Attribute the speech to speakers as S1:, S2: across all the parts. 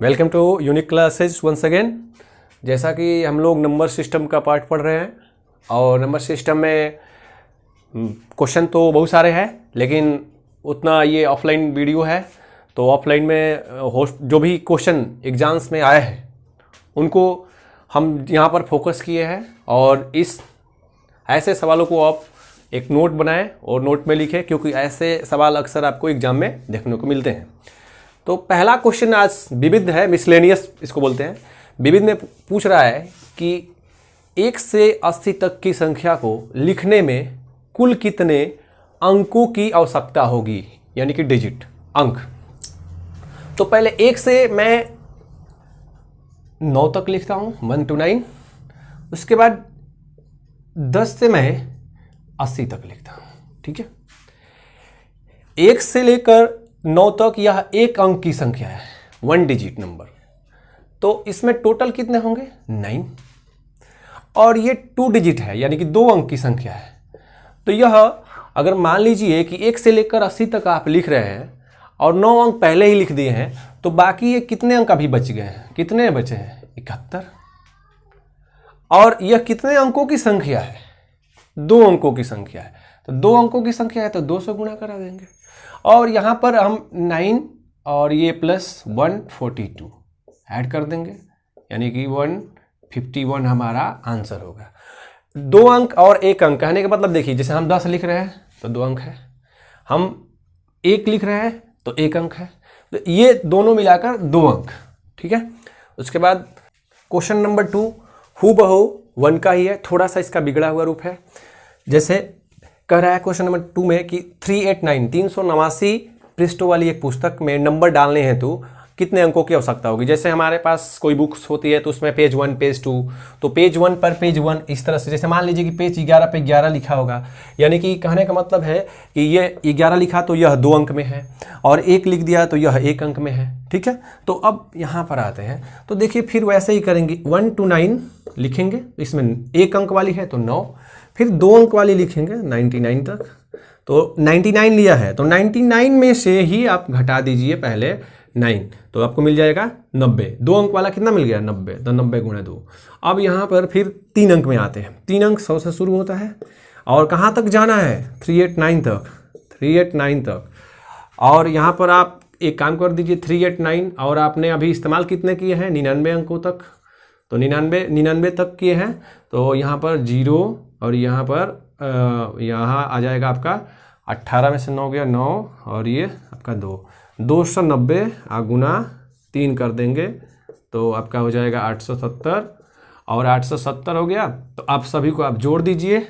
S1: Welcome to unique classes once again. जैसा कि हम लोग नंबर सिस्टम का पार्ट पढ़ रहे हैं और नंबर सिस्टम में क्वेश्चन तो बहुत सारे हैं, लेकिन उतना ये ऑफलाइन वीडियो है तो ऑफलाइन में होस्ट जो भी क्वेश्चन एग्जाम्स में आए हैं उनको हम यहाँ पर फोकस किए हैं और इस ऐसे सवालों को आप एक नोट बनाएं और नोट में लिखें, क्योंकि ऐसे सवाल अक्सर आपको एग्जाम में देखने को मिलते हैं। तो पहला क्वेश्चन आज विविध है, मिसलेनियस इसको बोलते हैं। विविध में पूछ रहा है कि 1 से 80 तक की संख्या को लिखने में कुल कितने अंकों की आवश्यकता होगी, यानी कि डिजिट अंक। तो पहले 1 से मैं 9 तक लिखता हूँ, 1 to 9। उसके बाद 10 से मैं 80 तक लिखता हूँ, ठीक है। 1 से लेकर 9 तक यह एक अंक की संख्या है, 1 डिजिट नंबर। तो इसमें टोटल कितने होंगे? 9। और ये 2 डिजिट है, यानी कि 2 अंक की संख्या है। तो यह अगर मान लीजिए कि 1 से लेकर 80 तक आप लिख रहे हैं और 9 अंक पहले ही लिख दिए हैं, तो बाकी ये कितने अंक अभी बच गए हैं? कितने बचे हैं? 71। और यह कितने अंकों की संख्या है? 2 अंकों की संख्या है। तो 2 अंकों की संख्या है तो 2 से गुणा करा देंगे। और यहाँ पर हम 9 और ये प्लस 142 ऐड कर देंगे, यानी कि 151 हमारा आंसर होगा। 2 अंक और 1 अंक कहने का मतलब देखिए, जैसे हम 10 लिख रहे हैं तो 2 अंक है, हम 1 लिख रहे हैं तो 1 अंक है, तो ये दोनों मिलाकर 2 अंक, ठीक है। उसके बाद क्वेश्चन नंबर 2 हूबहू 1 का ही है, थोड़ा सा इसका बिगड़ा हुआ रूप है। जैसे कह रहा है क्वेश्चन नंबर 2 में कि 389 पृष्ठों वाली एक पुस्तक में नंबर डालने हैं तो कितने अंकों की आवश्यकता होगी। जैसे हमारे पास कोई बुक्स होती है तो उसमें पेज 1 पेज 2, तो पेज 1 पर पेज 1 इस तरह से। जैसे मान लीजिए कि पेज 11 पे 11 लिखा होगा, यानी कि कहने का मतलब है कि ये 11 लिखा तो यह 2 अंक में है, और 1 लिख दिया तो यह 1 अंक में है, ठीक है। तो अब यहाँ पर आते हैं तो देखिए फिर वैसे ही करेंगे, 1 to 9 लिखेंगे, इसमें 1 अंक वाली है तो 9, फिर 2 अंक वाली लिखेंगे 99 तक। तो 99 लिया है तो 99 में से ही आप घटा दीजिए पहले 9, तो आपको मिल जाएगा 90। 2 अंक वाला कितना मिल गया? 90। तो 90 गुणा 2। अब यहाँ पर फिर 3 अंक में आते हैं। 3 अंक 100 से शुरू होता है और कहाँ तक जाना है? 389 तक, 389 तक। और यहाँ पर आप एक काम कर दीजिए, 389 और आपने अभी इस्तेमाल कितने किए हैं? 99 अंकों तक। तो 99 तक किए हैं, तो यहाँ पर 0 और यहाँ पर यहाँ आ जाएगा आपका 18 में से 9 गया 9, और ये आपका 290 गुना 3 कर देंगे तो आपका हो जाएगा 870। और 870 हो गया तो आप सभी को आप जोड़ दीजिए,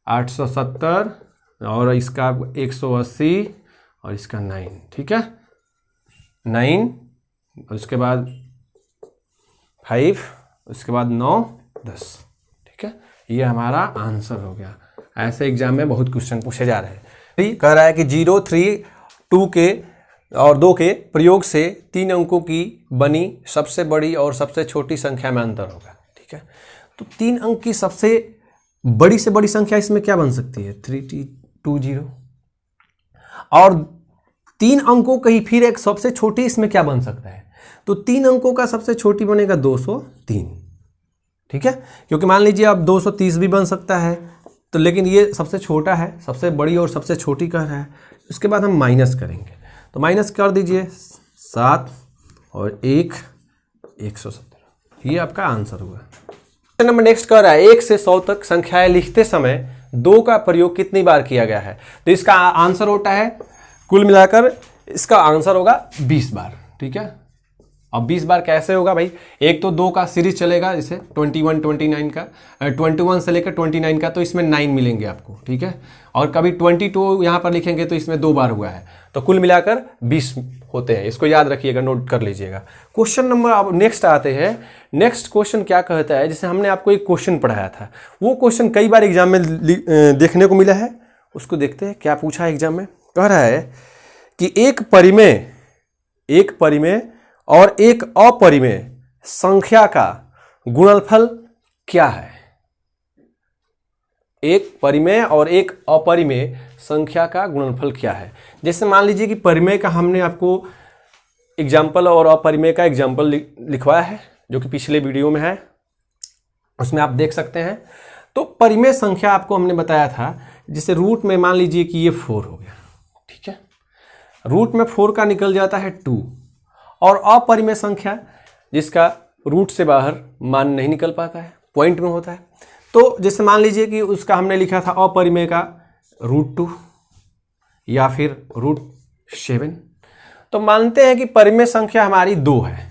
S1: 870 और इसका 180 और इसका 9, ठीक है। 9 उसके बाद 5, उसके बाद 9 10, ठीक है। ये हमारा आंसर हो गया। ऐसे एग्जाम में बहुत क्वेश्चन पूछे जा रहे हैं। कह रहा है कि 0, 3, 2 के और 2 के प्रयोग से 3 अंकों की बनी सबसे बड़ी और सबसे छोटी संख्या में अंतर होगा, ठीक है। तो 3 अंक की सबसे बड़ी से बड़ी संख्या इसमें क्या बन सकती है? 320। और 3 अंकों की फिर एक सबसे छोटी इसमें क्या बन सकता है? तो 3 अंकों का सबसे छोटी बनेगा 203, ठीक है। क्योंकि मान लीजिए अब 230 भी बन सकता है, तो लेकिन ये सबसे छोटा है, सबसे बड़ी और सबसे छोटी कह रहा है। उसके बाद हम माइनस करेंगे, तो माइनस कर दीजिए 7 और 1 170। ये आपका आंसर हुआ। क्वेश्चन नंबर नेक्स्ट कह रहा है 1 से 100 तक संख्याएं लिखते समय 2 का प्रयोग कितनी बार किया गया है। तो इसका आंसर होता है, कुल मिलाकर इसका आंसर होगा 20 बार, ठीक है। अब 20 बार कैसे होगा भाई? एक तो 2 का सीरीज चलेगा, जैसे 21 29 का, 21 से लेकर 29 का, तो इसमें 9 मिलेंगे आपको, ठीक है। और कभी 22 यहाँ पर लिखेंगे तो इसमें 2 बार हुआ है, तो कुल मिलाकर 20 होते हैं। इसको याद रखिएगा, नोट कर लीजिएगा। क्वेश्चन नंबर अब नेक्स्ट आते हैं। नेक्स्ट क्वेश्चन क्या कहता है? जैसे हमने आपको एक क्वेश्चन पढ़ाया था, वो क्वेश्चन कई बार एग्जाम में देखने को मिला है, उसको देखते हैं क्या पूछा है एग्जाम में। कह रहा है कि एक परिमेय और एक अपरिमेय संख्या का गुणनफल क्या है? एक परिमेय और एक अपरिमेय संख्या का गुणनफल क्या है? जैसे मान लीजिए कि परिमेय का हमने आपको एग्जाम्पल और अपरिमेय का एग्जाम्पल लिखवाया है जो कि पिछले वीडियो में है, उसमें आप देख सकते हैं। तो परिमेय संख्या आपको हमने बताया था, जिसे रूट में मान लीजिए कि ये 4 हो गया, ठीक है, रूट में 4 का निकल जाता है 2, और अपरिमेय संख्या जिसका रूट से बाहर मान नहीं निकल पाता है, पॉइंट में होता है। तो जैसे मान लीजिए कि उसका हमने लिखा था अपरिमेय का √2 या फिर √7। तो मानते हैं कि परिमेय संख्या हमारी 2 है,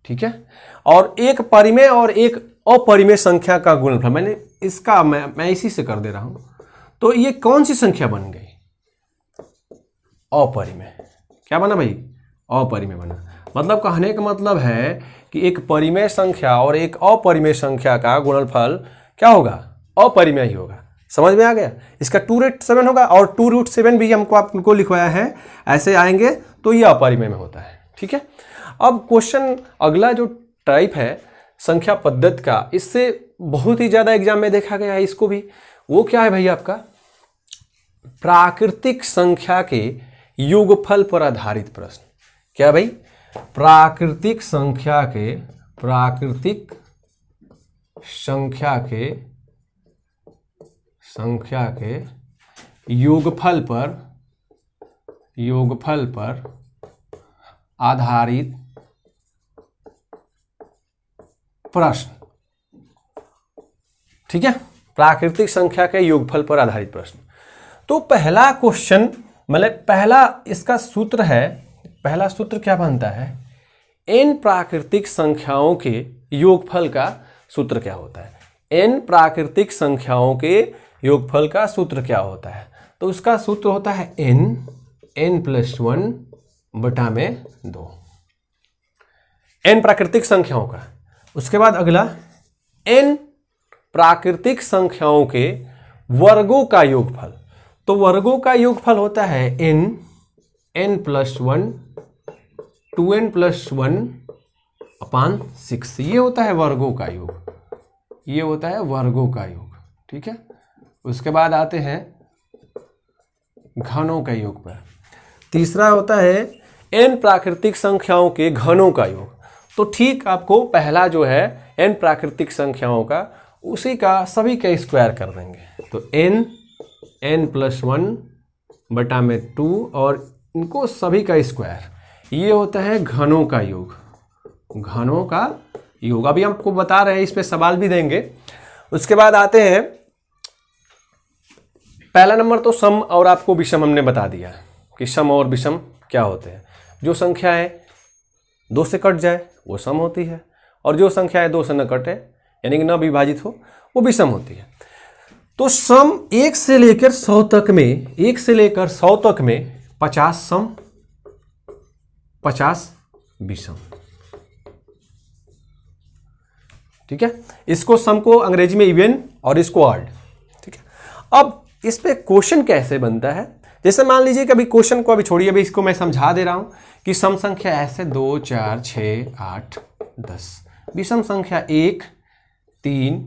S1: ठीक है, और एक परिमेय और एक अपरिमेय संख्या का गुणनफल मैंने इसका मैं इसी से कर दे रहा हूं। तो ये कौन सी संख्या बन गई? अपरिमेय। क्या बना भाई? अपरिमेय बना। मतलब कहने का मतलब है कि एक परिमेय संख्या और एक अपरिमेय संख्या का गुणनफल क्या होगा? अपरिमेय ही होगा। समझ में आ गया? इसका 2√7 होगा, और 2√7 भी हमको आपको लिखवाया है, ऐसे आएंगे तो ये अपरिमेय में होता है, ठीक है। अब क्वेश्चन अगला जो टाइप है संख्या पद्धति का, इससे बहुत ही ज्यादा एग्जाम में देखा गया है इसको भी। वो क्या है भाई? आपका प्राकृतिक संख्या के योगफल पर आधारित प्रश्न। क्या भाई? प्राकृतिक संख्या के योगफल पर आधारित प्रश्न, ठीक है, प्राकृतिक संख्या के योगफल पर आधारित प्रश्न। तो पहला क्वेश्चन, मतलब पहला इसका सूत्र है, पहला सूत्र क्या बनता है? n प्राकृतिक संख्याओं के योगफल का सूत्र क्या होता है? n प्राकृतिक संख्याओं के योगफल का सूत्र क्या होता है? तो उसका सूत्र होता है n+1/2। n प्राकृतिक संख्याओं का। उसके बाद अगला n प्राकृतिक संख्याओं के वर्गों का योगफल। तो वर्गों का योगफल होता है n+1 2n+1/6। ये होता है वर्गों का योग, ये होता है वर्गों का योग, ठीक है। उसके बाद आते हैं घनों का योग पर। तीसरा होता है n प्राकृतिक संख्याओं के घनों का योग। तो ठीक आपको पहला जो है n प्राकृतिक संख्याओं का, उसी का सभी का स्क्वायर कर देंगे। तो n+1/2 और इनको सभी का स्क्वायर, ये होता है घनों का योग, घनों का योग। अभी आपको बता रहे हैं, इस पे सवाल भी देंगे। उसके बाद आते हैं, पहला नंबर तो सम और आपको विषम हमने बता दिया कि सम और विषम क्या होते हैं। जो संख्या है 2 से कट जाए वो सम होती है, और जो संख्या है 2 से न कटे यानी कि न विभाजित हो वो विषम होती है। तो सम 1 से लेकर 100 तक में, 1 से लेकर 100 तक में 50 सम 50 विषम, ठीक है। इसको सम को अंग्रेजी में इवन और इसको ऑड, ठीक है। अब इस पे क्वेश्चन कैसे बनता है? जैसे मान लीजिए कि अभी क्वेश्चन को अभी छोड़िए, अभी इसको मैं समझा दे रहा हूं कि सम संख्या ऐसे 2 4 6 8 10, विषम संख्या 1 3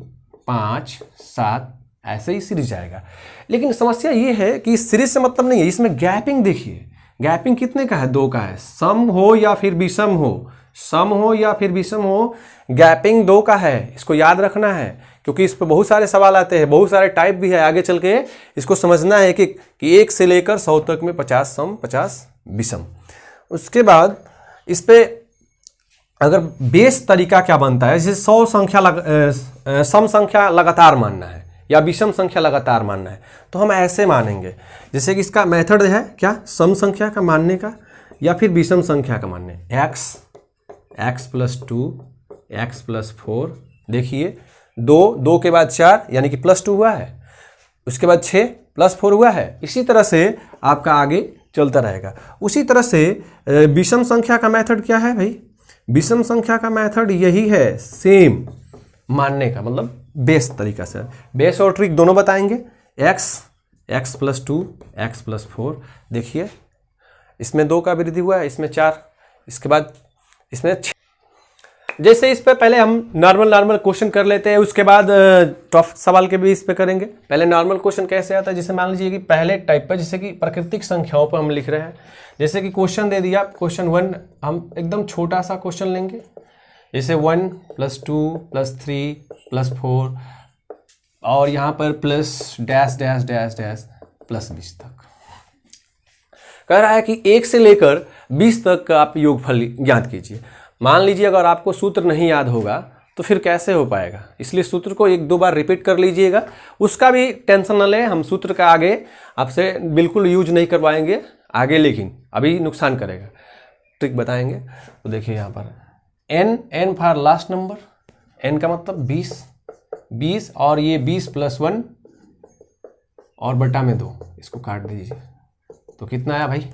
S1: 5 7, ऐसे ही सीरीज जाएगा। लेकिन समस्या ये है कि सीरीज से मतलब नहीं है, इसमें गैपिंग देखिए, गैपिंग कितने का है? 2 का है। सम हो या फिर विषम हो, सम हो या फिर विषम हो, गैपिंग 2 का है। इसको याद रखना है, क्योंकि इस पर बहुत सारे सवाल आते हैं, बहुत सारे टाइप भी है आगे चल के। इसको समझना है कि 1 से लेकर 100 तक में 50 सम 50 विषम। उसके बाद इस पे अगर बेस तरीका क्या बनता है, जैसे 100 संख्या सम संख्या लगातार मानना है या विषम संख्या लगातार मानना है, तो हम ऐसे मानेंगे। जैसे कि इसका मेथड है क्या? सम संख्या का मानने का या फिर विषम संख्या का मानने। x+2 x+4, देखिए 2 के बाद 4 यानी कि +2 हुआ है, उसके बाद 6 +4 हुआ है। इसी तरह से आपका आगे चलता रहेगा। उसी तरह से विषम संख्या का मेथड क्या है भाई? विषम संख्या का मेथड यही है, सेम मानने का, मतलब बेस तरीका से। बेस और ट्रिक दोनों बताएंगे। x+2 x+4, देखिए इसमें 2 का वृद्धि हुआ है, इसमें 4, इसके बाद इसमें 6। जैसे इस पे पहले हम नॉर्मल क्वेश्चन कर लेते हैं, उसके बाद टफ सवाल के भी इस पे करेंगे। पहले नॉर्मल क्वेश्चन कैसे आता है, जैसे मान लीजिए कि पहले टाइप पर जैसे कि प्राकृतिक संख्याओं पर हम लिख रहे हैं। जैसे कि क्वेश्चन दे दिया, क्वेश्चन 1 हम एकदम छोटा सा क्वेश्चन लेंगे, जैसे 1 + 2 + 3 + 4 और यहाँ पर plus dash dash dash dash plus 20 तक। कह रहा है कि 1 से लेकर 20 तक का आप योगफल ज्ञात कीजिए। मान लीजिए अगर आपको सूत्र नहीं याद होगा तो फिर कैसे हो पाएगा, इसलिए सूत्र को 1-2 बार रिपीट कर लीजिएगा। उसका भी टेंशन न लें, हम सूत्र का आगे आपसे बिल्कुल यूज नहीं करवाएंगे आगे, लेकिन अभी नुकसान करेगा। ट्रिक बताएंगे तो देखिए यहाँ पर n for last number, n का मतलब 20 और ये 20 + 1 और बटा में 2, इसको काट दीजिए तो कितना आया भाई,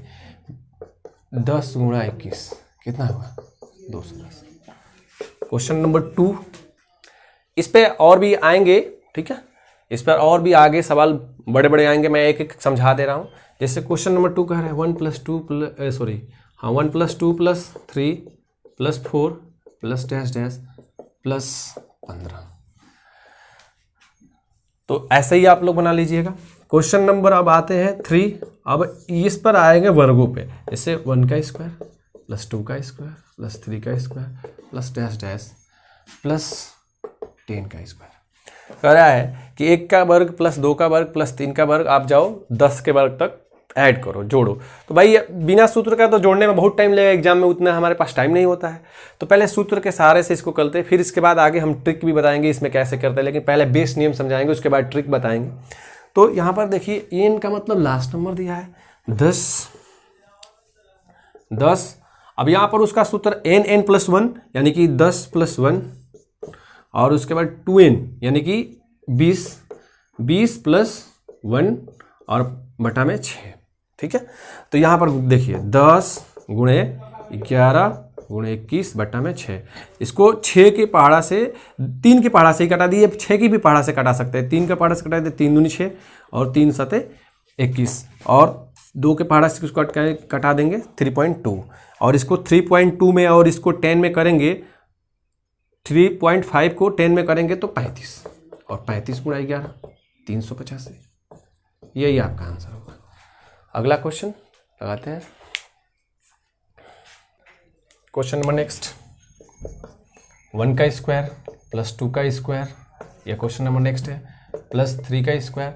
S1: 10 × 21 कितना हुआ, 210। क्वेश्चन नंबर 2, इस पे और भी आएंगे, ठीक है, इस पर और भी आगे सवाल बड़े बड़े आएंगे, मैं एक एक समझा दे रहा हूँ। जैसे क्वेश्चन नंबर 2 कह रहे हैं 1 + 2 1 + 2 + 3 + 4 + डैश डैश + 15। तो ऐसे ही आप लोग बना लीजिएगा। क्वेश्चन नंबर अब आते हैं 3, अब इस पर आएंगे वर्गों पे, जैसे 1 का स्क्वायर + 2 का स्क्वायर + 3 का स्क्वायर + डैश डैश + 10 का स्क्वायर। कह रहा है कि 1 का वर्ग + 2 का वर्ग + 3 का वर्ग, आप जाओ 10 के वर्ग तक ऐड करो, जोड़ो। तो भाई बिना सूत्र का तो जोड़ने में बहुत टाइम लगेगा, एग्जाम में उतना हमारे पास टाइम नहीं होता है। तो पहले सूत्र के सहारे से इसको करते हैं, फिर इसके बाद आगे हम ट्रिक भी बताएंगे इसमें कैसे करते हैं, लेकिन पहले बेस नियम समझाएंगे, उसके बाद ट्रिक बताएंगे। तो यहाँ पर देखिए n का मतलब लास्ट नंबर दिया है 10। अब यहाँ पर उसका सूत्र n + 1 यानी कि 10 + 1 और उसके बाद 2n यानी कि 20 + 1 और बटा में 6, ठीक है। तो यहाँ पर देखिए 10 × 11 × 21 बटा में 6, इसको 6 के पहाड़ा से 3 के पहाड़ा से ही कटा दिए, 6 की भी पहाड़ा से कटा सकते हैं, 3 के पहाड़ा से कटा दिए, 3 दूनी 6 और 3 7 21 और 2 के पहाड़ा से उसको कटा देंगे 3.2 और इसको 3.2 में और इसको 10 में करेंगे, 3.5 को 10 में करेंगे तो 35 और 35 × 11 385, यही आपका आंसर होगा। अगला क्वेश्चन लगाते हैं, क्वेश्चन नंबर नेक्स्ट 1 का स्क्वायर + 2 का स्क्वायर, यह क्वेश्चन नंबर नेक्स्ट है, +3 का स्क्वायर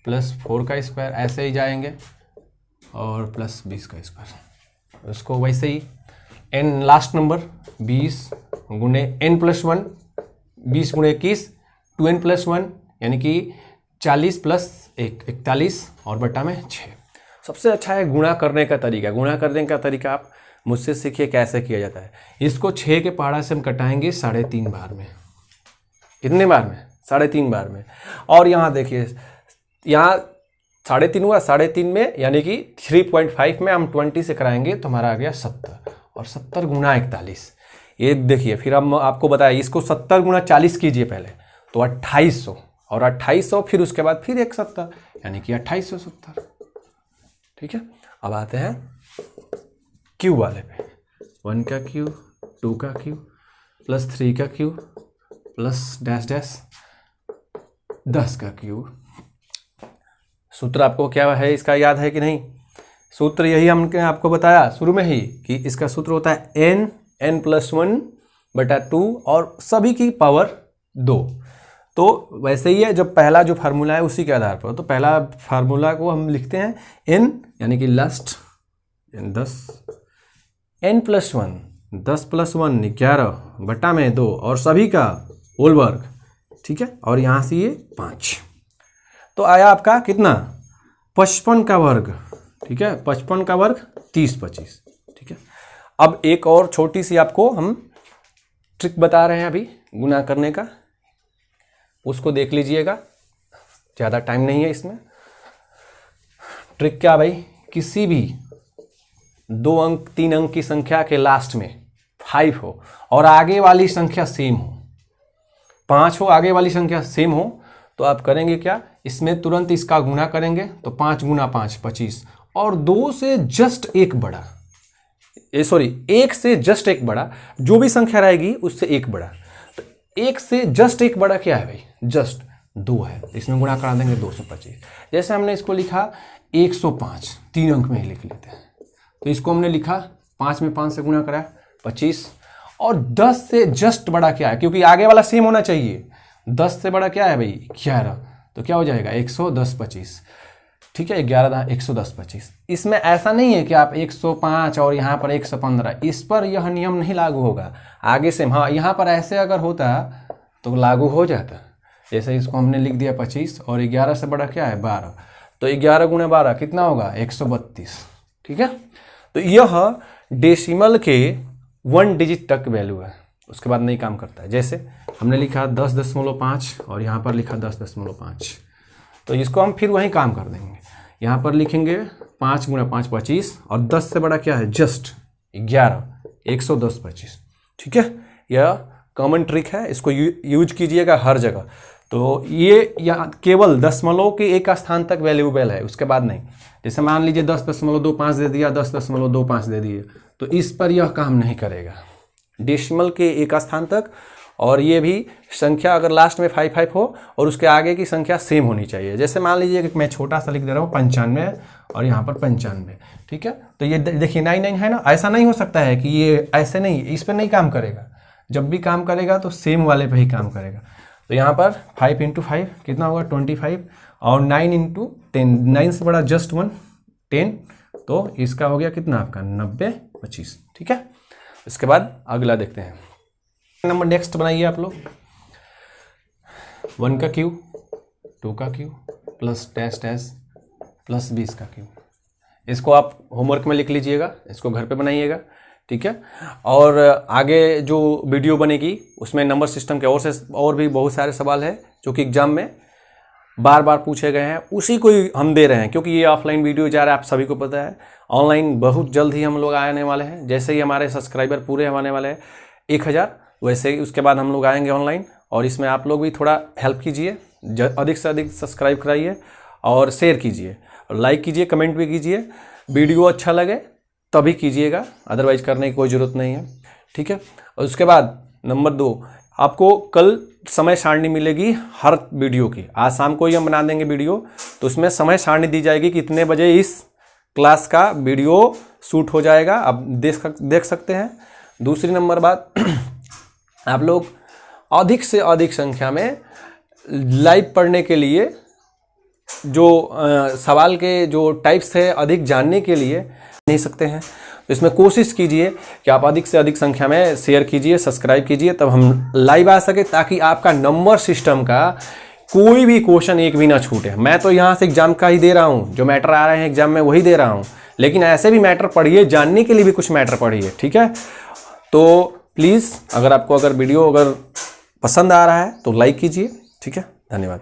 S1: +4 का स्क्वायर, ऐसे ही जाएंगे और +20 का स्क्वायर। उसको वैसे ही n last number 20 × n + 1 20 × 21 2n + 1 यानी कि 40 + 1 41 और बटा में 6। सबसे अच्छा है गुणा करने का तरीका। गुणा करने का तरीका आप मुझसे सीखिए कैसे किया जाता है। इसको 6 के पहाड़ा से हम कटाएंगे 3.5 बार में। कितने बार में? 3.5 बार में। और यहाँ देखिए, यहाँ 3.5 हुआ, 3.5 में यानी कि 3.5 में हम 20 से कराएंगे तो हमारा आ गया 70 और 70 × 41। ये देखिए, फिर हम आपको बताया इसको 70 × 40 कीजिए पहले तो 2800 और 2800 फिर उसके बाद फिर एक 70 यानी कि 2870। ठीक है, अब आते हैं क्यू वाले पे। 1 का क्यू, 2 का क्यू +3 का क्यू +डैश डैश 10 का क्यू। सूत्र आपको क्या है इसका याद है कि नहीं? सूत्र यही हमने आपको बताया शुरू में ही कि इसका सूत्र होता है n + 1/2 और सभी की पावर 2। तो वैसे ही है, जब पहला जो फार्मूला है उसी के आधार पर, तो पहला फार्मूला को हम लिखते हैं n यानी कि लास्ट 10 n + 1 10 + 1 11 बटा में 2 और सभी का होल वर्ग। ठीक है, और यहाँ से ये 5 तो आया आपका कितना? 55 का वर्ग। ठीक है, 55 का वर्ग 30 25। ठीक है, अब एक और छोटी सी आपको हम ट्रिक बता रहे हैं अभी गुना करने का, उसको देख लीजिएगा, ज़्यादा टाइम नहीं है इसमें। ट्रिक क्या भाई? किसी भी 2 अंक 3 अंक की संख्या के लास्ट में 5 हो और आगे वाली संख्या सेम हो, 5 हो, आगे वाली संख्या सेम हो, तो आप करेंगे क्या? इसमें तुरंत इसका गुना करेंगे तो 5 × 5 25 और 2 से जस्ट एक बड़ा सॉरी 1 से जस्ट एक बड़ा, जो भी संख्या रहेगी उससे एक बड़ा। तो 1 से जस्ट एक बड़ा क्या है भाई, जस्ट 2 है, इसमें गुणा करा देंगे 225। जैसे हमने इसको लिखा 105, 3 अंक में ही लिख लेते हैं, तो इसको हमने लिखा 5 में 5 से गुणा करा 25। और 10 से जस्ट बड़ा क्या है, क्योंकि आगे वाला सेम होना चाहिए, 10 से बड़ा क्या है भाई 11, तो क्या हो जाएगा 110 25, ठीक है, 11 110 25। इसमें ऐसा नहीं है कि आप 105 और यहाँ पर 115, इस पर यह नियम नहीं लागू होगा, आगे से हाँ यहाँ पर ऐसे अगर होता तो लागू हो जाता। जैसे इसको हमने लिख दिया 25 और 11 से बड़ा क्या है 12, तो 11 गुणा 12 कितना होगा 132, ठीक है। तो यह डेसिमल के 1 डिजिट तक वैल्यू है, उसके बाद नहीं काम करता है। जैसे हमने लिखा 10.5 और यहाँ पर लिखा 10.5, तो इसको हम फिर वहीं काम कर देंगे, यहाँ पर लिखेंगे 5 गुणा 5 25 और 10 से बड़ा क्या है जस्ट 11 110 25, ठीक है। यह कॉमन ट्रिक है, इसको यूज कीजिएगा हर जगह। तो ये यहाँ केवल दशमलव के एक स्थान तक वैल्यूएबल है, उसके बाद नहीं। जैसे मान लीजिए 10.25 दे दिया, 10.25 दे दिए, तो इस पर यह काम नहीं करेगा, डेसिमल के एक स्थान तक। और ये भी संख्या अगर लास्ट में 55 हो और उसके आगे की संख्या सेम होनी चाहिए। जैसे मान लीजिए कि मैं छोटा सा लिख दे रहा हूँ 95 और यहाँ पर 95, ठीक है। तो ये देखिए 99 है ना, ऐसा नहीं हो सकता है कि ये ऐसे नहीं, इस पर नहीं काम करेगा। जब भी काम करेगा तो सेम वाले पे ही काम करेगा। तो यहाँ पर 5 × 5 कितना होगा 25 और 9 × 10, 9 से बड़ा जस्ट 1 10, तो इसका हो गया कितना आपका 90 25, ठीक है। इसके बाद अगला देखते हैं नंबर। नेक्स्ट बनाइए आप लोग 1 का क्यूब, 2 का cube plus dash dash plus 20 का क्यूब। इसको आप होमवर्क में लिख लीजिएगा, इसको घर पे बनाइएगा, ठीक है। और आगे जो वीडियो बनेगी उसमें नंबर सिस्टम के और भी बहुत सारे सवाल है जो कि एग्जाम में बार बार पूछे गए हैं, उसी को ही हम दे रहे हैं। क्योंकि ये ऑफलाइन वीडियो जा रहा है, आप सभी को पता है। ऑनलाइन बहुत जल्द ही हम लोग आने वाले हैं, जैसे ही हमारे सब्सक्राइबर पूरे होने वाले हैं 1000, वैसे ही उसके बाद हम लोग आएंगे ऑनलाइन। और इसमें आप लोग भी थोड़ा हेल्प कीजिए, अधिक से अधिक सब्सक्राइब कराइए और शेयर कीजिए और लाइक कीजिए, कमेंट भी कीजिए। वीडियो अच्छा लगे तभी कीजिएगा, अदरवाइज करने की कोई ज़रूरत नहीं है, ठीक है। और उसके बाद नंबर 2, आपको कल समय सारणी मिलेगी हर वीडियो की। आज शाम को ही हम बना देंगे वीडियो, तो उसमें समय सारणी दी जाएगी कि इतने बजे इस क्लास का वीडियो शूट हो जाएगा, आप देख सकते हैं। दूसरी नंबर बात, आप लोग अधिक से अधिक संख्या में लाइव पढ़ने के लिए जो सवाल के जो टाइप्स है अधिक जानने के लिए नहीं सकते हैं, तो इसमें कोशिश कीजिए कि आप अधिक से अधिक संख्या में शेयर कीजिए, सब्सक्राइब कीजिए, तब हम लाइव आ सके, ताकि आपका नंबर सिस्टम का कोई भी क्वेश्चन एक भी ना छूटे। मैं तो यहाँ से एग्जाम का ही दे रहा हूँ, जो मैटर आ रहे हैं एग्जाम में वही दे रहा हूँ, लेकिन ऐसे भी मैटर पढ़िए, जानने के लिए भी कुछ मैटर पढ़िए, ठीक है। तो प्लीज़ अगर वीडियो पसंद आ रहा है तो लाइक कीजिए, ठीक है। धन्यवाद।